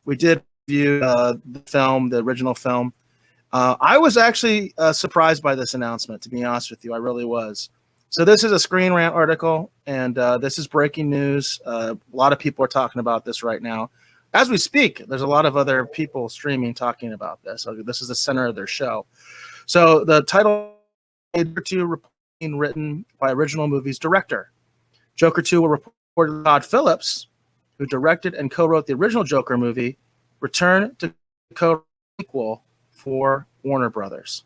We did review the film, the original film. I was actually surprised by this announcement, to be honest with you. I really was. So this is a Screen Rant article, and this is breaking news. A lot of people are talking about this right now. As we speak, there's a lot of other people streaming talking about this. So this is the center of their show. So the title, Joker 2 being written by original movie's director. Joker 2 will report Todd Phillips, who directed and co-wrote the original Joker movie, return to co-sequel for Warner Brothers.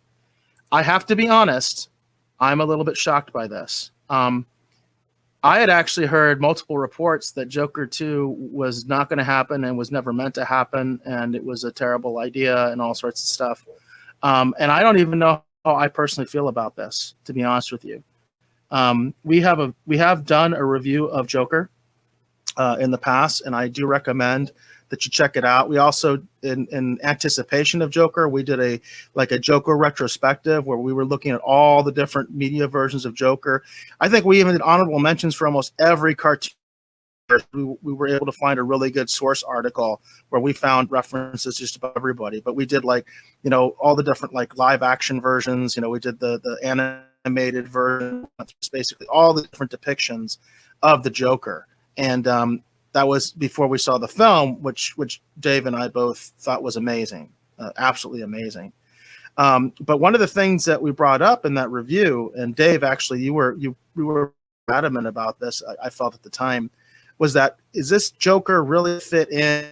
I have to be honest, I'm a little bit shocked by this. I had actually heard multiple reports that Joker 2 was not going to happen and was never meant to happen, and it was a terrible idea and all sorts of stuff. And I don't even know how I personally feel about this, to be honest with you. We have done a review of Joker in the past, and I do recommend that you check it out. We also, in anticipation of Joker, we did a Joker retrospective where we were looking at all the different media versions of Joker. I think we even did honorable mentions for almost every cartoon. We were able to find a really good source article where we found references just about everybody. But we did all the different live action versions. We did the animated version, just basically all the different depictions of the Joker. And that was before we saw the film, which Dave and I both thought was amazing, absolutely amazing. But one of the things that we brought up in that review, and Dave, actually, you were adamant about this, I felt at the time, was that is this Joker really fit in,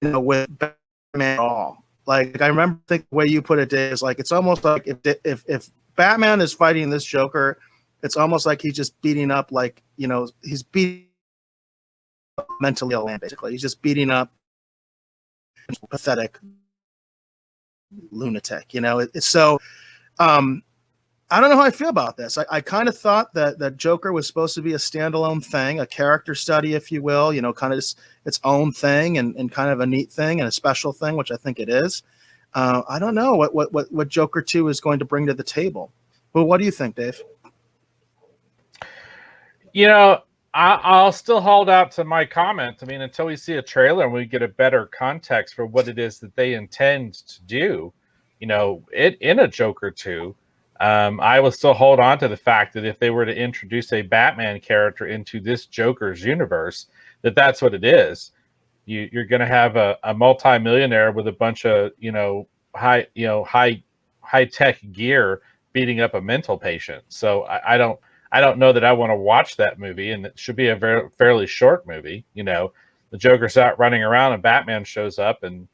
with Batman at all? I remember the way you put it, Dave, is it's almost like if Batman is fighting this Joker, it's almost like he's just beating up, he's beating mentally ill man, basically. He's just beating up pathetic lunatic. It's so I don't know how I feel about this. I kind of thought that Joker was supposed to be a standalone thing, a character study, if you will, kind of its own thing and kind of a neat thing and a special thing, which I think it is. I don't know what Joker 2 is going to bring to the table. But what do you think, Dave? I'll still hold out to my comment. I mean, until we see a trailer and we get a better context for what it is that they intend to do, in a Joker 2, I will still hold on to the fact that if they were to introduce a Batman character into this Joker's universe, that's what it is. You're going to have a multimillionaire with a bunch of, high tech gear beating up a mental patient. So I don't know that I want to watch that movie, and it should be a fairly short movie. The Joker's out running around and Batman shows up and,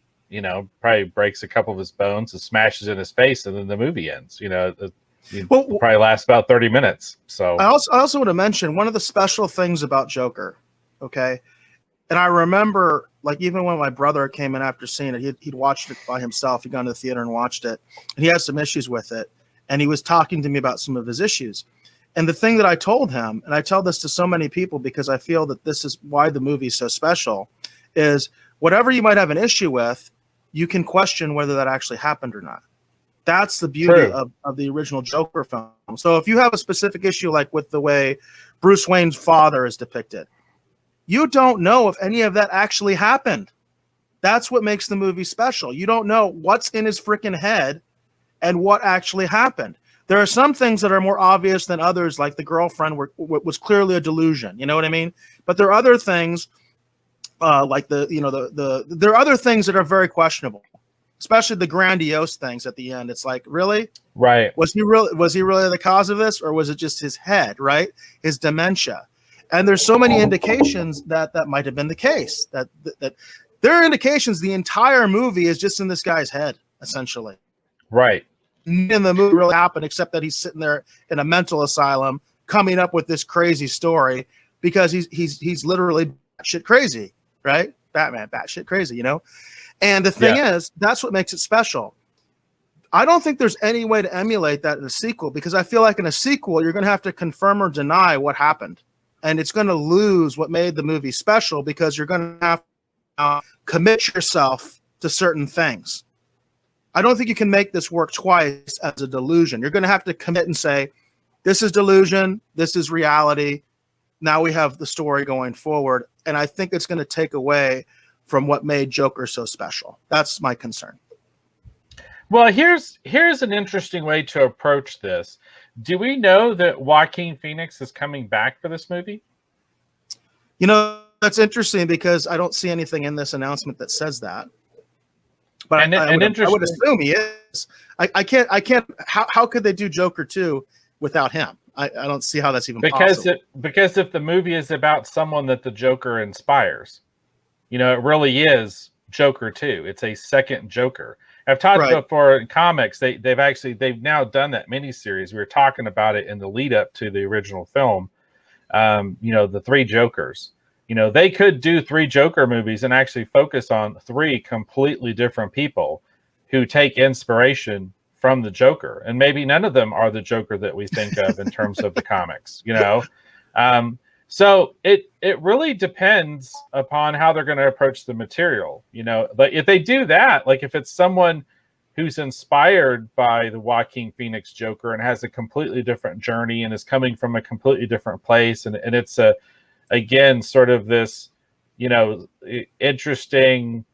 probably breaks a couple of his bones and smashes in his face, and then the movie ends. It probably lasts about 30 minutes. So I also want to mention one of the special things about Joker, okay? And I remember, even when my brother came in after seeing it, he'd watched it by himself. He'd gone to the theater and watched it, and he had some issues with it. And he was talking to me about some of his issues. And the thing that I told him, and I tell this to so many people because I feel that this is why the movie is so special, is whatever you might have an issue with, you can question whether that actually happened or not. That's the beauty of the original Joker film. So if you have a specific issue, like with the way Bruce Wayne's father is depicted, you don't know if any of that actually happened. That's what makes the movie special. You don't know what's in his freaking head and what actually happened. There are some things that are more obvious than others, like the girlfriend was clearly a delusion. You know what I mean? But there are other things, there are other things that are very questionable, especially the grandiose things at the end. It's like, really? Right. Was he really the cause of this, or was it just his head, right? His dementia. And there's so many indications that might have been the case. That there are indications the entire movie is just in this guy's head, essentially. Right. In the movie really happened, except that he's sitting there in a mental asylum coming up with this crazy story because he's literally batshit crazy, right? Batman, batshit crazy, And the thing is, that's what makes it special. I don't think there's any way to emulate that in a sequel, because I feel like in a sequel, you're going to have to confirm or deny what happened. And it's going to lose what made the movie special, because you're going to have to commit yourself to certain things. I don't think you can make this work twice as a delusion. You're going to have to commit and say, this is delusion, this is reality. now we have the story going forward, and I think it's going to take away from what made Joker so special. That's my concern. Well, here's an interesting way to approach this. Do we know that Joaquin Phoenix is coming back for this movie? You know, that's interesting because I don't see anything in this announcement that says that. But I would assume he is. I can't. How could they do Joker 2 without him? I don't see how that's even possible. Because if the movie is about someone that the Joker inspires, it really is Joker 2. It's a second Joker. I've talked about before in comics, they've now done that miniseries. We were talking about it in the lead up to the original film. The 3 Jokers. They could do 3 Joker movies and actually focus on 3 completely different people who take inspiration from the Joker. And maybe none of them are the Joker that we think of in terms of the comics, So it really depends upon how they're going to approach the material, But if they do that, like if it's someone who's inspired by the Joaquin Phoenix Joker and has a completely different journey and is coming from a completely different place, and it's again sort of this, interesting,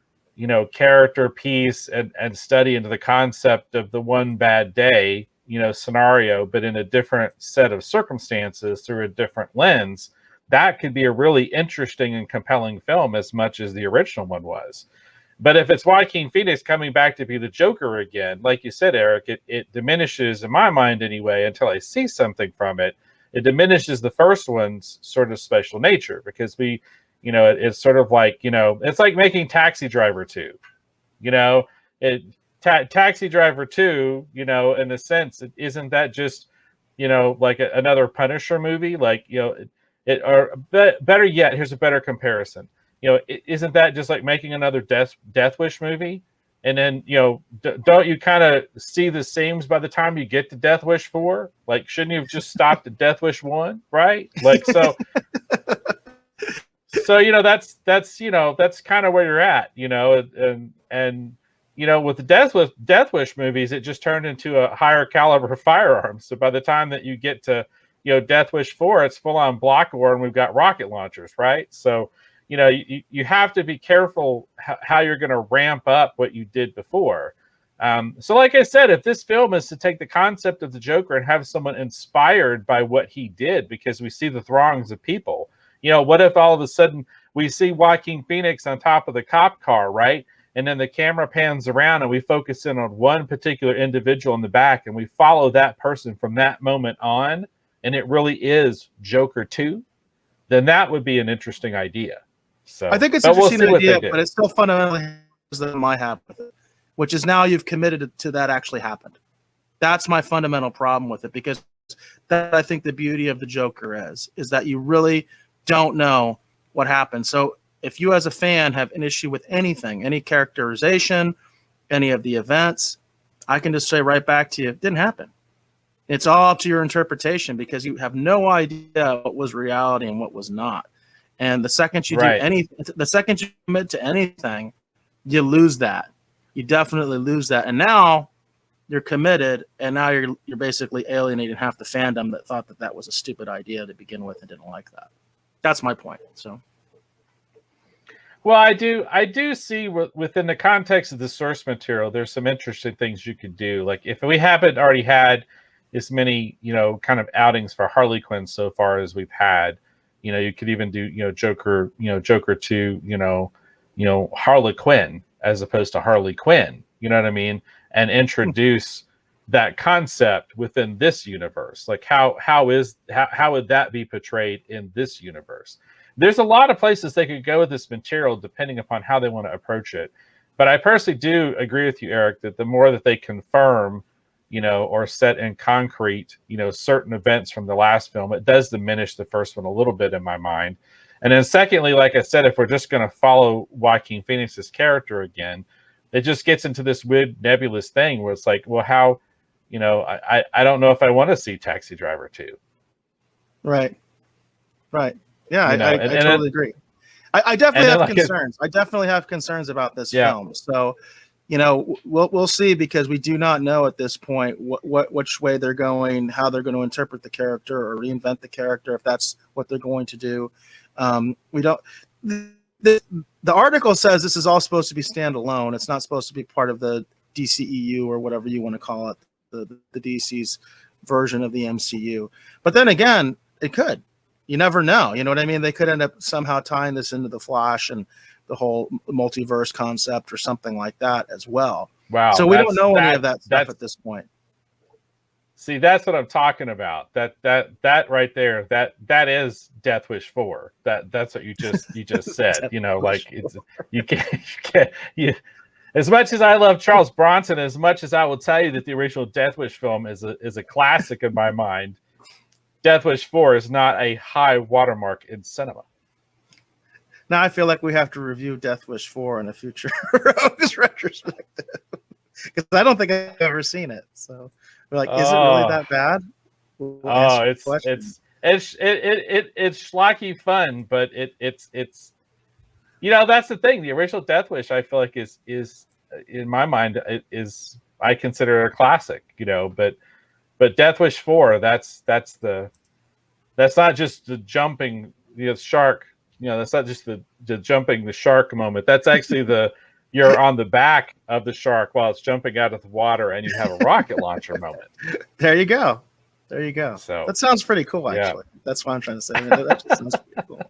character piece and study into the concept of the one bad day, scenario, but in a different set of circumstances through a different lens. That could be a really interesting and compelling film as much as the original one was. But if it's Joaquin Phoenix coming back to be the Joker again, like you said, Eric, it diminishes, in my mind anyway, until I see something from it, it diminishes the first one's sort of special nature, because it's sort of like, it's like making Taxi Driver 2. Taxi Driver 2, in a sense, isn't that just, like another Punisher movie? Like, or better yet, here's a better comparison. Isn't that just like making another Death Wish movie? And then, don't you kind of see the seams by the time you get to Death Wish 4? Like, shouldn't you have just stopped at Death Wish 1, right? Like, so that's kind of where you're at, and with the Death Wish movies, it just turned into a higher caliber firearms. So by the time that you get to, Death Wish 4, it's full on block war, and we've got rocket launchers, right? So, you have to be careful how you're going to ramp up what you did before. So like I said, if this film is to take the concept of the Joker and have someone inspired by what he did, because we see the throngs of people, what if all of a sudden we see Joaquin Phoenix on top of the cop car, right? And then the camera pans around and we focus in on one particular individual in the back, and we follow that person from that moment on, and it really is Joker 2, then that would be an interesting idea. So I think it's an interesting idea, but it's still fundamentally that I have with it, which is now you've committed to that actually happened. That's my fundamental problem with it, because that, I think, the beauty of the Joker is that you really don't know what happened. So if you as a fan have an issue with anything, any characterization, any of the events, I can just say right back to you, it didn't happen. It's all up to your interpretation, because you have no idea what was reality and what was not. And the second you the second you commit to anything, you lose that. You definitely lose that. And now you're committed, and now you're basically alienating half the fandom that thought that was a stupid idea to begin with and didn't like that. That's my point. So, well, I do see within the context of the source material, there's some interesting things you could do. Like, if we haven't already had as many, kind of outings for Harley Quinn so far as we've had, you could even do, Joker 2, Harley Quinn as opposed to Harley Quinn, you know what I mean? And introduce that concept within this universe. Like, how would that be portrayed in this universe? There's a lot of places they could go with this material depending upon how they want to approach it. But I personally do agree with you, Eric, that the more that they confirm, or set in concrete, certain events from the last film, it does diminish the first one a little bit in my mind. And then secondly, like I said, if we're just going to follow Joaquin Phoenix's character again, it just gets into this weird nebulous thing where it's like, well, how, I don't know if I want to see Taxi Driver 2. Right. Yeah, I totally agree. I definitely have concerns. I definitely have concerns about this film. So, we'll see, because we do not know at this point which way they're going, how they're going to interpret the character or reinvent the character, if that's what they're going to do. We don't. The article says this is all supposed to be standalone. It's not supposed to be part of the DCEU or whatever you want to call it, the DC's version of the MCU. But then again, it could. You never know. You know what I mean? They could end up somehow tying this into the Flash and the whole multiverse concept or something like that as well. Wow. So we don't know any of that stuff at this point. See, that's what I'm talking about. That right there, that is Death Wish 4. That's what you just said. You can't. As much as I love Charles Bronson, as much as I will tell you that the original Death Wish film is a classic in my mind, Death Wish 4 is not a high watermark in cinema. Now I feel like we have to review Death Wish 4 in a future retrospective, because I don't think I've ever seen it. So we're like, is it really that bad? It's schlocky fun, but it's that's the thing. The original Death Wish, I feel like is in my mind is I consider it a classic. But Death Wish 4, that's not just the jumping shark. That's not just the jumping the shark moment. That's actually you're on the back of the shark while it's jumping out of the water, and you have a rocket launcher moment. There you go. So that sounds pretty cool, actually. Yeah. That's what I'm trying to say. That just sounds pretty cool.